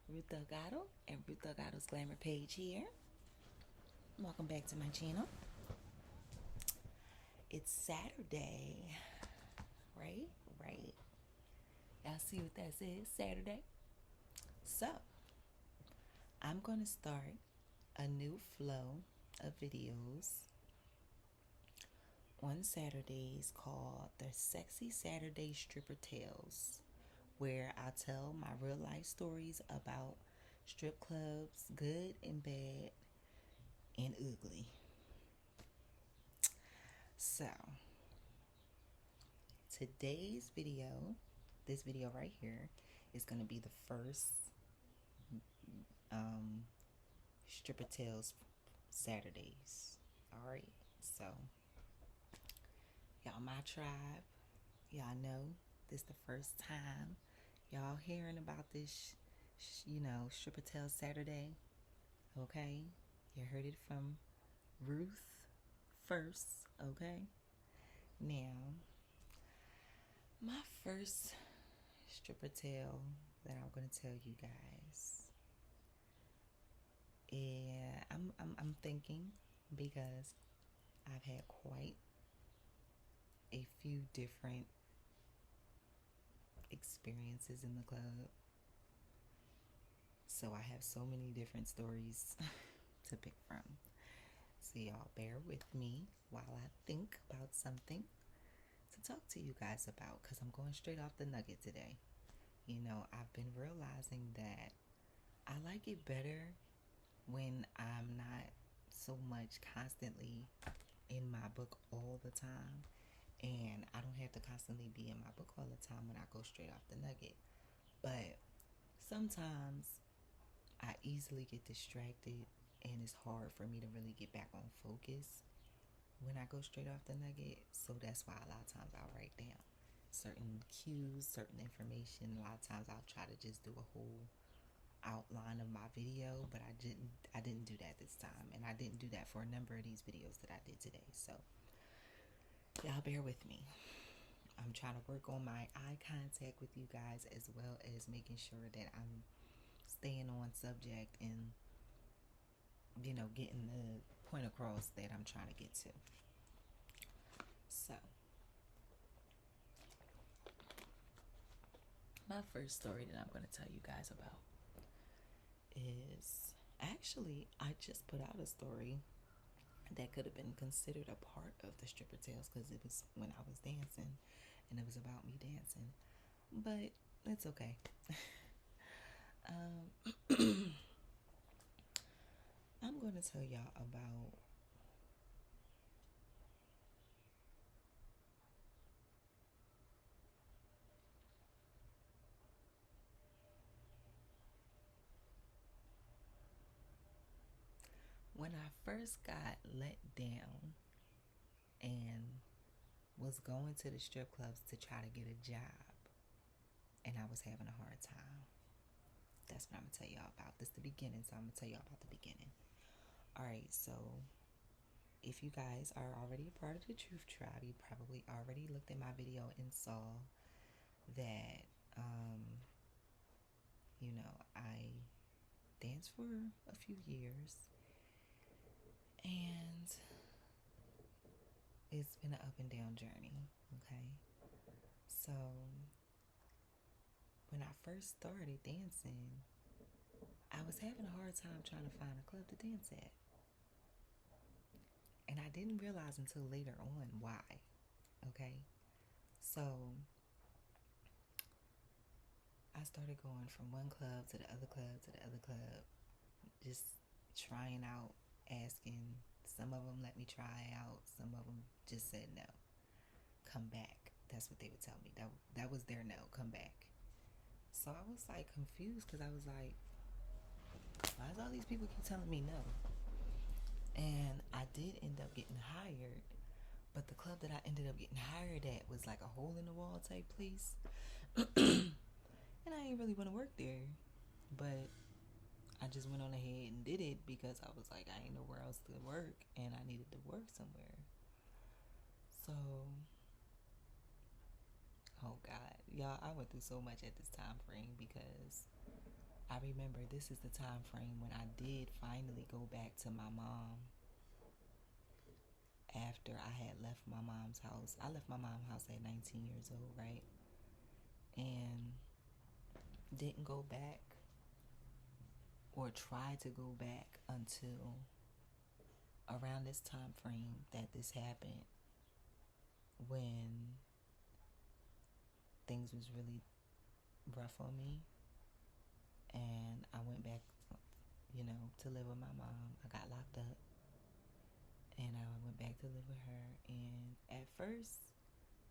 Ruth Delgado and Ruth Delgado's Glamour page here. Welcome back to my channel. It's Saturday, right? Right. Y'all see what that says? Saturday. So, I'm going to start a new flow of videos on Saturdays called the Sexy Saturday Stripper Tales, where I tell my real life stories about strip clubs, good and bad and ugly. So, today's video, this video right here, is going to be the first Stripper Tales Saturdays. All right, so y'all, my tribe, y'all know this the first time y'all hearing about this, Stripper Tales Saturday. Okay, you heard it from Ruth first. Okay, now my first stripper tale that I'm going to tell you guys. Yeah, I'm thinking because I've had quite a few different experiences in the club. So I have so many different stories to pick from. So y'all bear with me while I think about something to talk to you guys about, because I'm going straight off the nugget today. I've been realizing that I like it better when I'm not so much constantly in my book all the time, and I don't have to constantly be in my book all the time when I go straight off the nugget. But sometimes I easily get distracted, and it's hard for me to really get back on focus when I go straight off the nugget. So that's why a lot of times I'll write down certain cues, certain information. A lot of times I'll try to just do a whole outline of my video, but I didn't do that this time, and I didn't do that for a number of these videos that I did today. So y'all bear with me. I'm trying to work on my eye contact with you guys, as well as making sure that I'm staying on subject and getting the point across that I'm trying to get to. So my first story that I'm going to tell you guys about is actually, I just put out a story that could have been considered a part of the stripper tales, because it was when I was dancing and it was about me dancing, but it's okay. I'm going to tell y'all about when I first got let down and was going to the strip clubs to try to get a job, and I was having a hard time. That's what I'm going to tell y'all about. This is the beginning, so I'm going to tell y'all about the beginning. Alright, so if you guys are already a part of the Truth Tribe, you probably already looked at my video and saw that, I danced for a few years, and it's been an up and down journey, okay? So when I first started dancing, I was having a hard time trying to find a club to dance at. And I didn't realize until later on why, okay? So I started going from one club to the other club to the other club, just trying out, asking. Some of them let me try out. Some of them just said no. Come back. That's what they would tell me. That was their no. Come back. So I was like confused, because I was like, why does all these people keep telling me no? And I did end up getting hired, but the club that I ended up getting hired at was like a hole in the wall type place. And I didn't really want to work there, but I just went on ahead and did it because I was like, I ain't nowhere else to work, and I needed to work somewhere. So, oh God, y'all, I went through so much at this time frame, because I remember this is the time frame when I did finally go back to my mom after I had left my mom's house. I left my mom's house at 19 years old, right? And didn't go back or try to go back until around this time frame that this happened, when things was really rough on me, and I went back, to live with my mom. I got locked up and I went back to live with her, and at first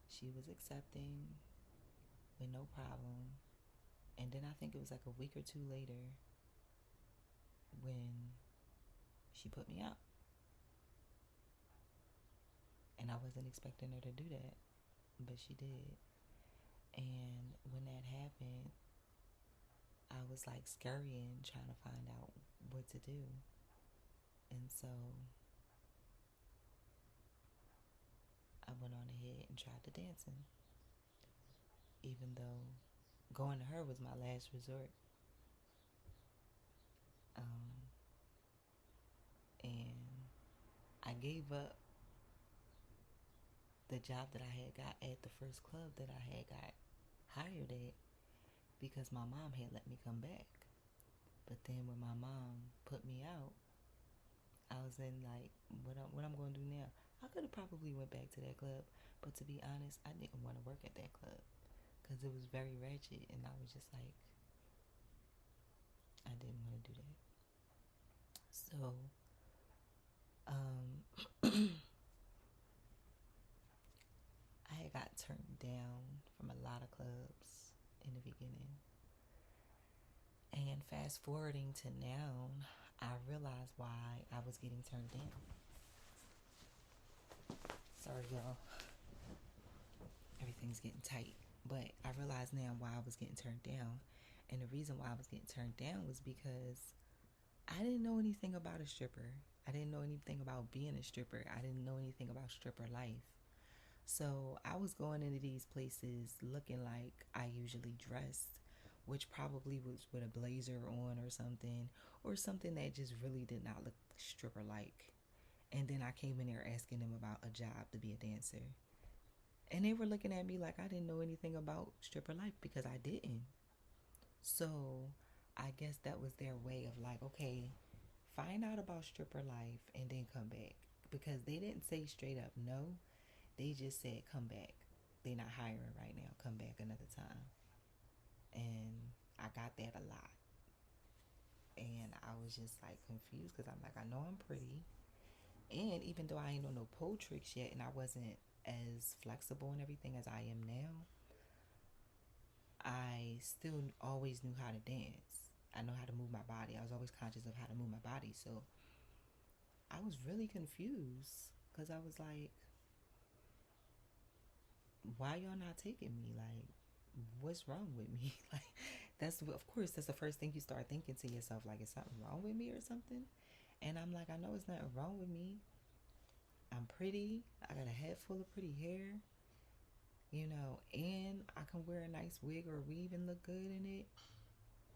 she was accepting with no problem, and then I think it was like a week or two later when she put me out, and I wasn't expecting her to do that, but she did. And when that happened, I was like scurrying, trying to find out what to do. And so I went on ahead and tried the dancing, even though going to her was my last resort. And I gave up the job that I had got at the first club that I had got hired at because my mom had let me come back. But then when my mom put me out, I was in like, what I'm going to do now? I could have probably went back to that club, but to be honest, I didn't want to work at that club because it was very ratchet, and I was just like, I didn't want to do that. So, I had got turned down from a lot of clubs in the beginning. And fast forwarding to now, I realized why I was getting turned down. Sorry, y'all. Everything's getting tight. But I realize now why I was getting turned down. And the reason why I was getting turned down was because I didn't know anything about a stripper. I didn't know anything about being a stripper. I didn't know anything about stripper life. So I was going into these places looking like I usually dressed, which probably was with a blazer on or something that just really did not look stripper like. And then I came in there asking them about a job to be a dancer. And they were looking at me like I didn't know anything about stripper life because I didn't. So I guess that was their way of like, okay, find out about stripper life and then come back. Because they didn't say straight up no. They just said come back. They're not hiring right now. Come back another time. And I got that a lot. And I was just like confused because I'm like, I know I'm pretty. And even though I ain't know no pole tricks yet and I wasn't as flexible and everything as I am now, I still always knew how to dance. I know how to move my body. I was always conscious of how to move my body. So I was really confused because I was like, why y'all not taking me? Like, what's wrong with me? Like, that's the first thing you start thinking to yourself, like, is something wrong with me or something? And I'm like, I know it's nothing wrong with me. I'm pretty. I got a head full of pretty hair, and I can wear a nice wig or weave and look good in it.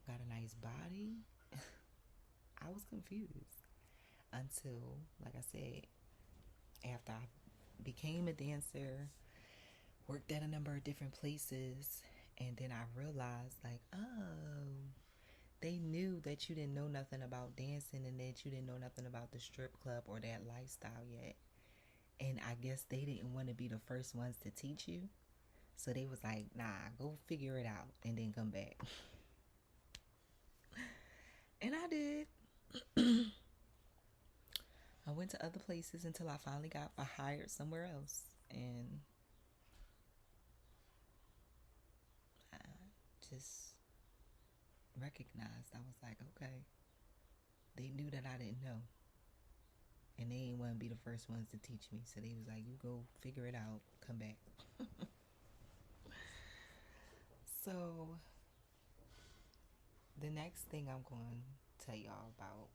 Got a nice body. I was confused until, like I said, after I became a dancer, worked at a number of different places, and then I realized, like, oh, they knew that you didn't know nothing about dancing and that you didn't know nothing about the strip club or that lifestyle yet. And I guess they didn't want to be the first ones to teach you. So they was like, nah, go figure it out and then come back. And I did. I went to other places until I finally got hired somewhere else. And I just recognized, I was like, okay, they knew that I didn't know. And they didn't want to be the first ones to teach me. So they was like, you go figure it out, come back. So the next thing I'm going to tell y'all about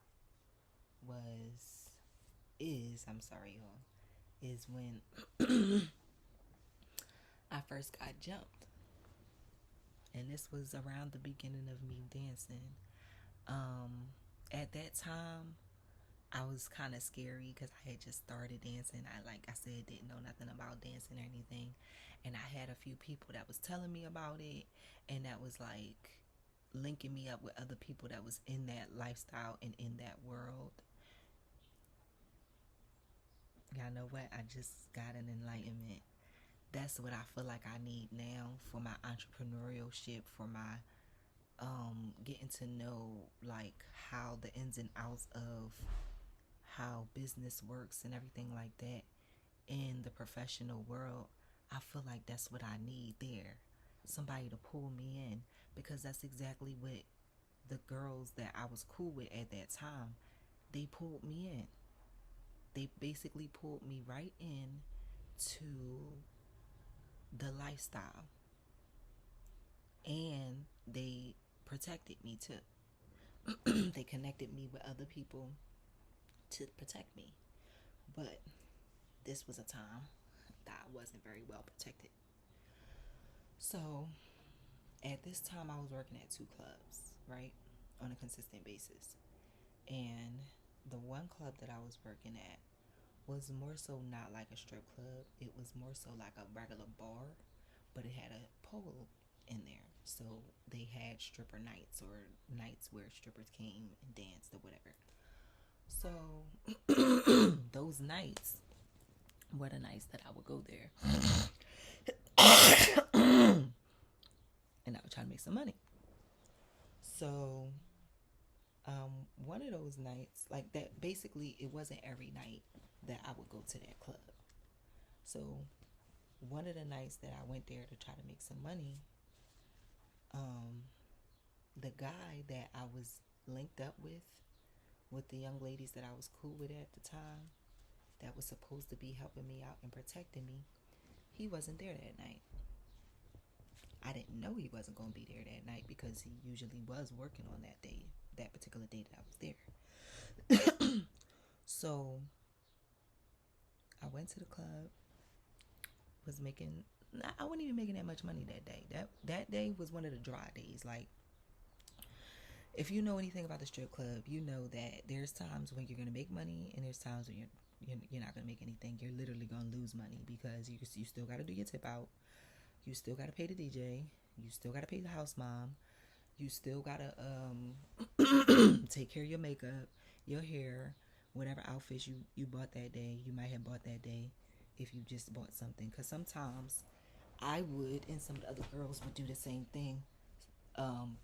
is when I first got jumped. And this was around the beginning of me dancing. At that time, I was kind of scary because I had just started dancing. I, like I said, didn't know nothing about dancing or anything. And I had a few people that was telling me about it, and that was like linking me up with other people that was in that lifestyle and in that world. Y'all know what? I just got an enlightenment. That's what I feel like I need now for my entrepreneurship, for my getting to know like how the ins and outs of how business works and everything like that in the professional world. I feel like that's what I need there. Somebody to pull me in, because that's exactly what the girls that I was cool with at that time, they pulled me in. They basically pulled me right in to the lifestyle, and they protected me too. They connected me with other people to protect me. But this was a time that I wasn't very well protected. So at this time, I was working at two clubs, right, on a consistent basis. And the one club that I was working at was more so not like a strip club, it was more so like a regular bar, but it had a pole in there. So they had stripper nights, or nights where strippers came and danced or whatever. So those nights were the nights that I would go there. And I would try to make some money. So one of those nights, like that, basically, it wasn't every night that I would go to that club. So one of the nights that I went there to try to make some money, um, the guy that I was linked up with the young ladies that I was cool with at the time, that was supposed to be helping me out and protecting me, he wasn't there that night. I didn't know he wasn't going to be there that night because he usually was working on that day, that particular day that I was there. So I went to the club, was making, I wasn't even making that much money that day. That day was one of the dry days. Like, if you know anything about the strip club, you know that there's times when you're gonna make money, and there's times when you're not gonna make anything. You're literally gonna lose money because you still gotta do your tip out, you still gotta pay the DJ, you still gotta pay the house mom, you still gotta take care of your makeup, your hair, whatever outfits you bought that day. You might have bought that day if you just bought something. Because sometimes I would, and some of the other girls would do the same thing. Um,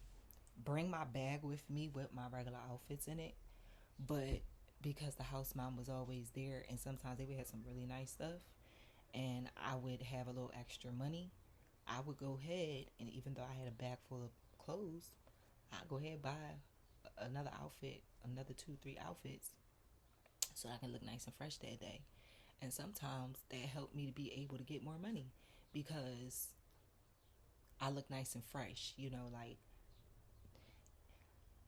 bring my bag with me with my regular outfits in it, but because the house mom was always there, and sometimes they would have some really nice stuff, and I would have a little extra money, I would go ahead, and even though I had a bag full of clothes, I'd go ahead and buy another outfit, another two, three outfits, so I can look nice and fresh that day. And sometimes that helped me to be able to get more money because I look nice and fresh. You know, like,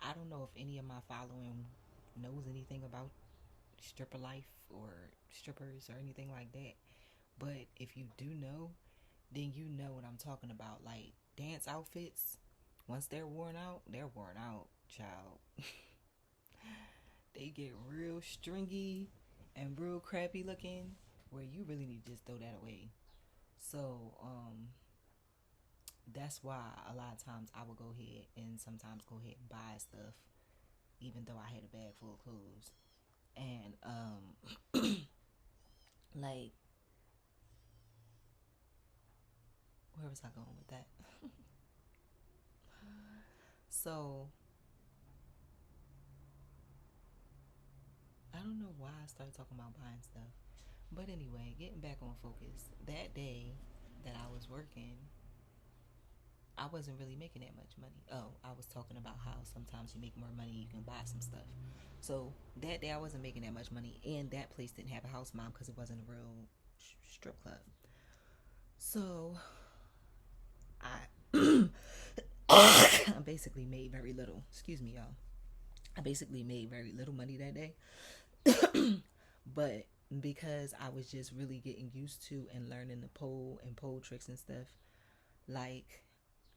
I don't know if any of my following knows anything about stripper life or strippers or anything like that. But if you do know, then you know what I'm talking about. Like, dance outfits, once they're worn out, child. They get real stringy and real crappy looking, where you really need to just throw that away. So, that's why a lot of times I would go ahead and sometimes go ahead and buy stuff, even though I had a bag full of clothes. And, like, where was I going with that? So, I don't know why I started talking about buying stuff. But anyway, getting back on focus. That day that I was working, I wasn't really making that much money. Oh, I was talking about how sometimes you make more money, you can buy some stuff. So that day I wasn't making that much money, and that place didn't have a house mom because it wasn't a real strip club. So I I basically made very little. Excuse me, y'all. I basically made very little money that day. But because I was just really getting used to and learning the pole and pole tricks and stuff, like,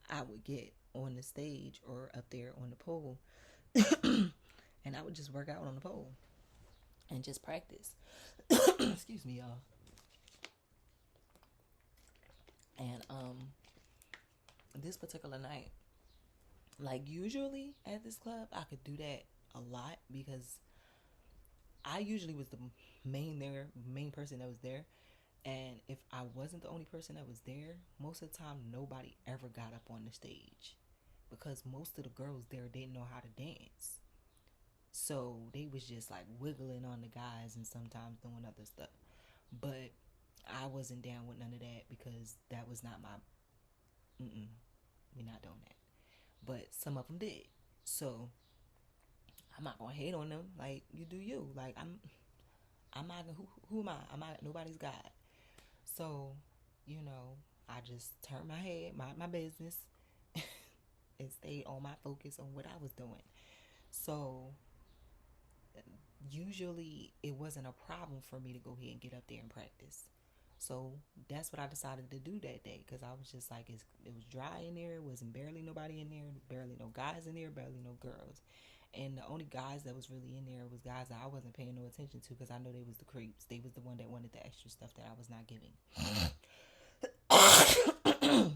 I would get on the stage or up there on the pole And I would just work out on the pole and just practice. Excuse me, y'all. And this particular night, like usually at this club, I could do that a lot because I usually was the main person that was there. And if I wasn't the only person that was there, most of the time nobody ever got up on the stage because most of the girls there didn't know how to dance. So they was just like wiggling on the guys and sometimes doing other stuff. But I wasn't down with none of that because that was not my. We're not doing that. But some of them did. So I'm not gonna hate on them. Like you do you. Like I'm not. Who am I? I'm not nobody's god. So, I just turned my head, mind my business, and stayed on my focus on what I was doing. So usually it wasn't a problem for me to go ahead and get up there and practice. So that's what I decided to do that day because I was just like, it was dry in there. It wasn't barely nobody in there, barely no guys in there, barely no girls. And the only guys that was really in there was guys that I wasn't paying no attention to because I know they was the creeps. They was the one that wanted the extra stuff that I was not giving.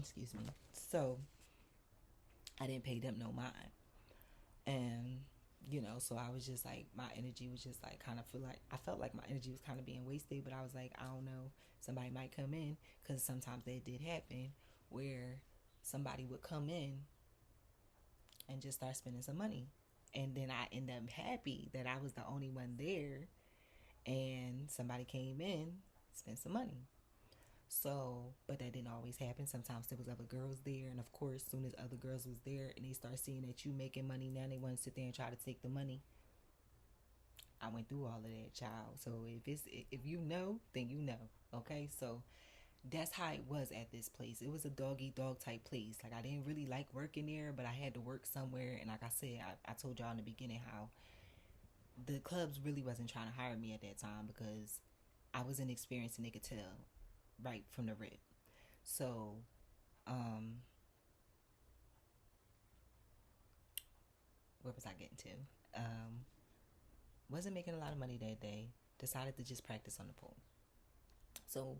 Excuse me. So I didn't pay them no mind. And so I was just like, my energy was just like I felt like my energy was kind of being wasted, but I was like, I don't know, somebody might come in because sometimes that did happen where somebody would come in and just start spending some money. And then I end up happy that I was the only one there and somebody came in, spent some money. So, but that didn't always happen. Sometimes there was other girls there, and of course, as soon as other girls was there and they start seeing that you making money, now they want to sit there and try to take the money. I went through all of that, child. So if you know, then you know. Okay, so that's how it was at this place. It was a dog eat dog type place. Like I didn't really like working there, but I had to work somewhere. And like I said, I told y'all in the beginning how the clubs really wasn't trying to hire me at that time because I was inexperienced and they could tell right from the rip. So, um, where was I getting to? Wasn't making a lot of money that day. Decided to just practice on the pool. So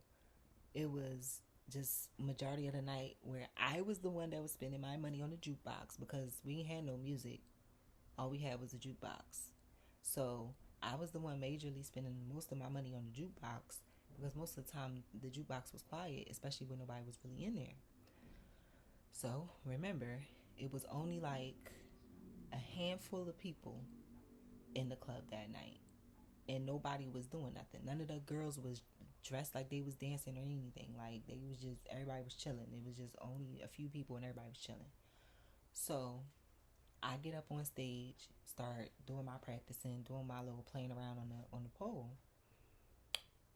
it was just majority of the night where I was the one that was spending my money on the jukebox because we had no music. All we had was a jukebox. So I was the one majorly spending most of my money on the jukebox because most of the time the jukebox was quiet, especially when nobody was really in there. So remember, it was only like a handful of people in the club that night, and nobody was doing nothing. None of the girls was dressed like they was dancing or anything. Like they was just everybody was chilling. It was just only a few people and everybody was chilling. So I get up on stage, start doing my practicing, doing my little playing around on the pole,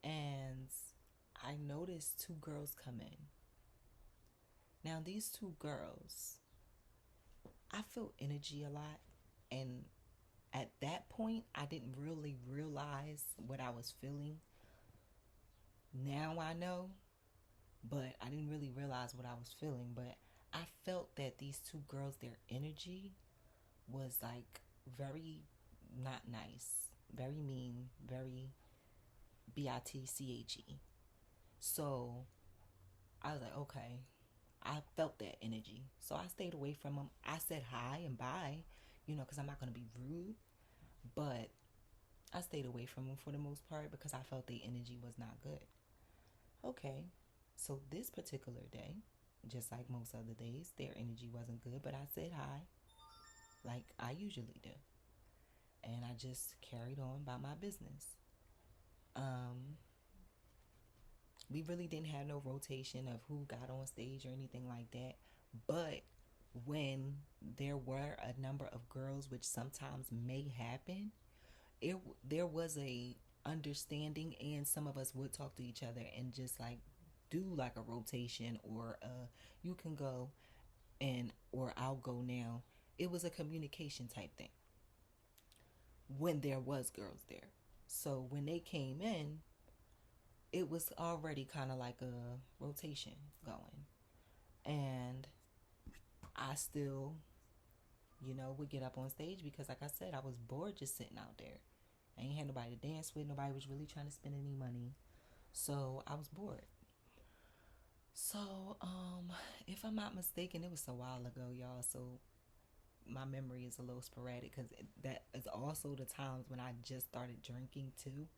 and I noticed two girls come in. Now these two girls, I feel energy a lot, and at that point I didn't really realize what I was feeling. Now I know, but I didn't really realize what I was feeling. But I felt that these two girls, their energy was like very not nice, very mean, very bitche. So I was like, okay, I felt that energy. So I stayed away from them. I said hi and bye, because I'm not going to be rude. But I stayed away from them for the most part because I felt the energy was not good. Okay, so this particular day, just like most other days, their energy wasn't good, but I said hi like I usually do. And I just carried on about my business. Um, we really didn't have no rotation of who got on stage or anything like that. But when there were a number of girls, which sometimes may happen, it there was a understanding, and some of us would talk to each other and just like do like a rotation or you can go and or I'll go now. It was a communication type thing when there was girls there. So when they came in, it was already kind of like a rotation going. And I still, would get up on stage because, like I said, I was bored just sitting out there. I ain't had nobody to dance with. Nobody was really trying to spend any money. So I was bored. So, if I'm not mistaken, it was a while ago, y'all. So my memory is a little sporadic because that is also the times when I just started drinking too.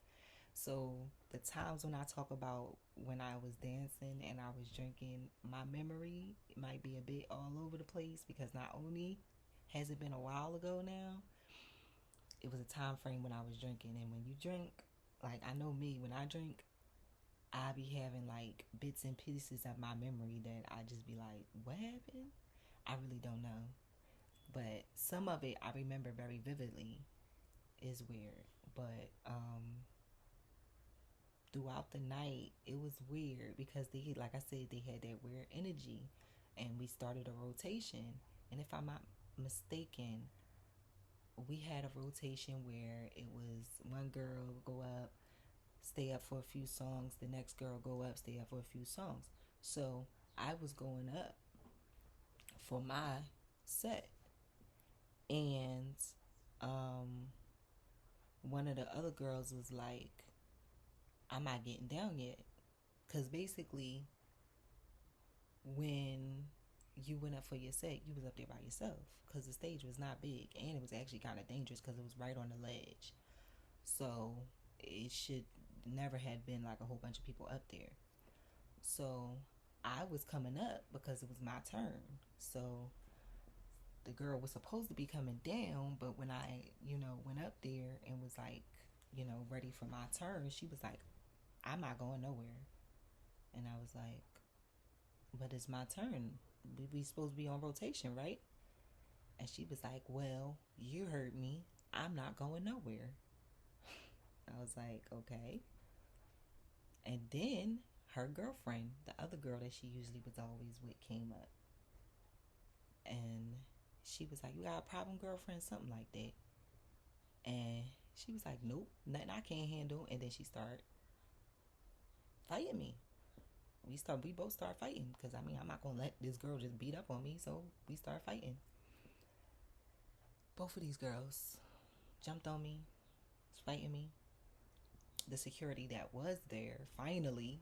So the times when I talk about when I was dancing and I was drinking, my memory might be a bit all over the place because not only has it been a while ago now, it was a time frame when I was drinking. And when you drink, like I know me, when I drink, I be having like bits and pieces of my memory that I just be like, what happened? I really don't know. But some of it I remember very vividly. Is weird. But throughout the night it was weird because they, like I said, they had that weird energy, and we started a rotation. And if I'm not mistaken, we had a rotation where it was one girl go up, stay up for a few songs, the next girl go up, stay up for a few songs. So I was going up for my set, and um one of the other girls was like, I'm not getting down yet. Because basically, when you went up for your set, you was up there by yourself. Because the stage was not big. And it was actually kind of dangerous because it was right on the ledge. So it should never had been like a whole bunch of people up there. So I was coming up because it was my turn. So the girl was supposed to be coming down, but when I, went up there and was like, ready for my turn, she was like, I'm not going nowhere. And I was like, but it's my turn. We supposed to be on rotation, right? And she was like, well, you heard me. I'm not going nowhere. I was like, okay. And then her girlfriend, the other girl that she usually was always with, came up. And she was like, you got a problem, girlfriend? Something like that. And she was like, nope, nothing I can't handle. And then she started fighting me. We both started fighting because I'm not gonna let this girl just beat up on me. So we started fighting. Both of these girls jumped on me, was fighting me. The security that was there finally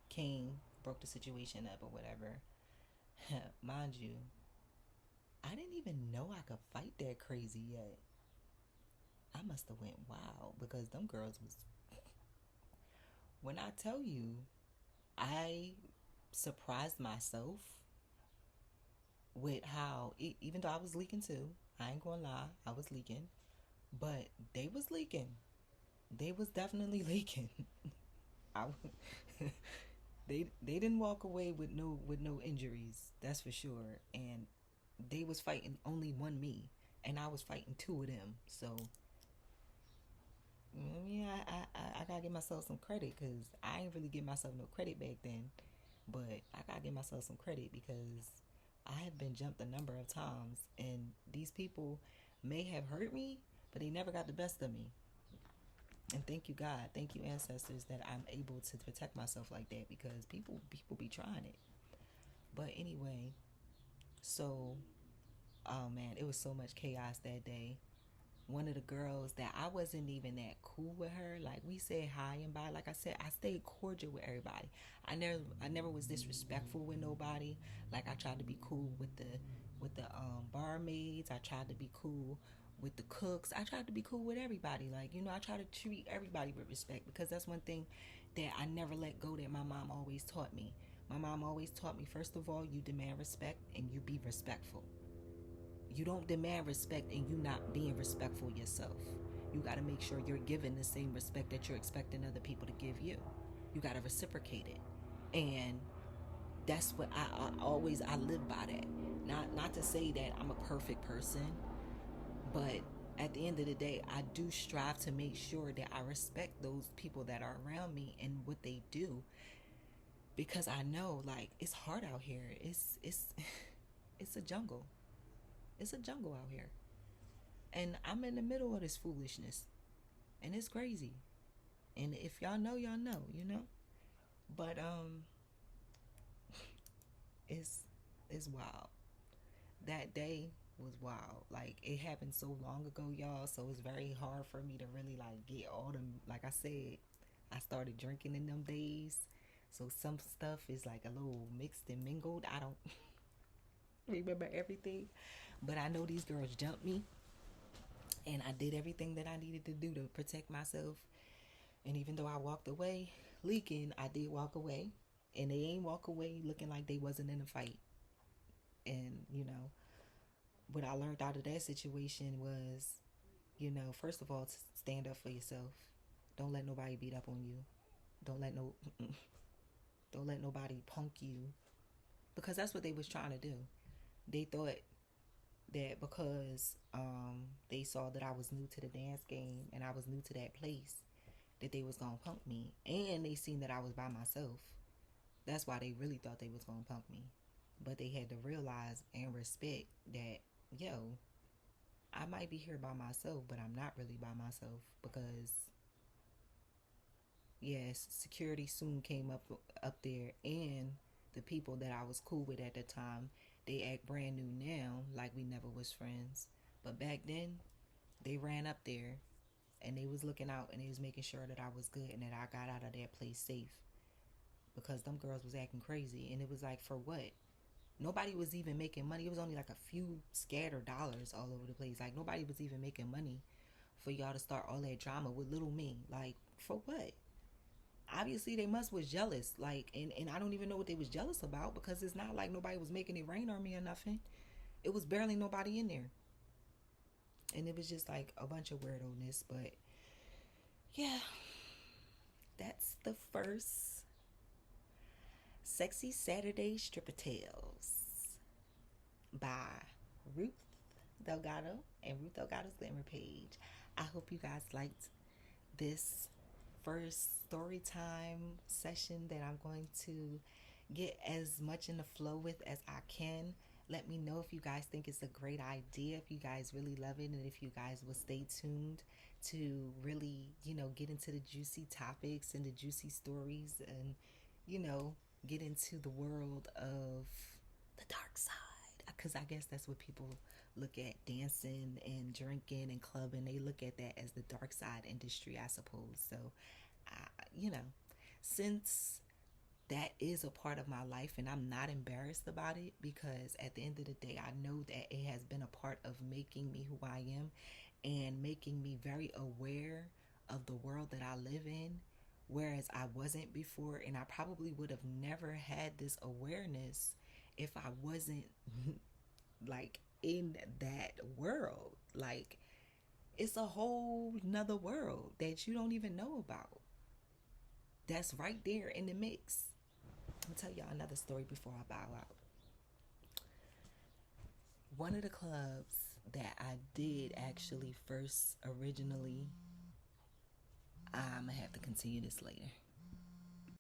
came, broke the situation up or whatever. Mind you, I didn't even know I could fight that crazy yet. I must have went wild because them girls was. When I tell you, I surprised myself with how, even though I was leaking too, I ain't gonna lie, I was leaking, but they was leaking. They was definitely leaking. I, they didn't walk away with no injuries, that's for sure. And they was fighting only one me, and I was fighting two of them. So yeah, I gotta give myself some credit because I ain't really give myself no credit back then. But I gotta give myself some credit because I have been jumped a number of times, and these people may have hurt me, but they never got the best of me. And thank you, God, thank you, ancestors, that I'm able to protect myself like that because people be trying it. But anyway, so oh man, it was so much chaos that day. One of the girls that I wasn't even that cool with her. Like we said hi and bye. Like I said, I stayed cordial with everybody. I never was disrespectful with nobody. Like I tried to be cool with the barmaids. I tried to be cool with the cooks. I tried to be cool with everybody. Like, I try to treat everybody with respect because that's one thing that I never let go that my mom always taught me. My mom always taught me, first of all, you demand respect and you be respectful. You don't demand respect and you not being respectful yourself. You got to make sure you're giving the same respect that you're expecting other people to give you. You got to reciprocate it. And that's what I live by that. Not to say that I'm a perfect person, but at the end of the day, I do strive to make sure that I respect those people that are around me and what they do, because I know, like, it's hard out here. It's it's a jungle. It's a jungle out here. And I'm in the middle of this foolishness. And it's crazy. And if y'all know, y'all know. But it's wild. That day was wild. Like, it happened so long ago, y'all, so it's very hard for me to really like get all them. Like I said, I started drinking in them days, so some stuff is like a little mixed and mingled. I don't remember everything, but I know these girls jumped me, and I did everything that I needed to do to protect myself. And even though I walked away leaking, I did walk away, and they ain't walk away looking like they wasn't in a fight. And what I learned out of that situation was, first of all, to stand up for yourself. Don't let nobody beat up on you. Don't let no don't let nobody punk you, because that's what they was trying to do. They thought that because they saw that I was new to the dance game and I was new to that place, that they was gonna punk me, and they seen that I was by myself. That's why they really thought they was gonna punk me. But they had to realize and respect that, yo, I might be here by myself, but I'm not really by myself, because yes, security soon came up there, and the people that I was cool with at the time, they act brand new now, like we never was friends. But back then, they ran up there and they was looking out and they was making sure that I was good and that I got out of that place safe, because them girls was acting crazy. And it was like, for what? Nobody was even making money. It was only like a few scattered dollars all over the place. Like, nobody was even making money for y'all to start all that drama with little me. Like, for what? Obviously they must was jealous. Like, and I don't even know what they was jealous about, because it's not like nobody was making it rain on me or nothing. It was barely nobody in there. And it was just like a bunch of weirdness. But yeah, that's the first Sexy Saturday Stripper Tales by Ruth Delgado and Ruth Delgado's Glamour Page. I hope you guys liked this first story time session that I'm going to get as much in the flow with as I can. Let me know if you guys think it's a great idea, if you guys really love it, and if you guys will stay tuned to really, get into the juicy topics and the juicy stories, and, get into the world of the dark side. Because I guess that's what people look at dancing and drinking and clubbing. They look at that as the dark side industry, I suppose. So, since that is a part of my life and I'm not embarrassed about it, because at the end of the day, I know that it has been a part of making me who I am and making me very aware of the world that I live in, whereas I wasn't before. And I probably would have never had this awareness if I wasn't like in that world. Like, it's a whole nother world that you don't even know about, that's right there in the mix. I'll tell y'all another story before I bow out. One of the clubs that I did actually first originally, I'm gonna have to continue this later.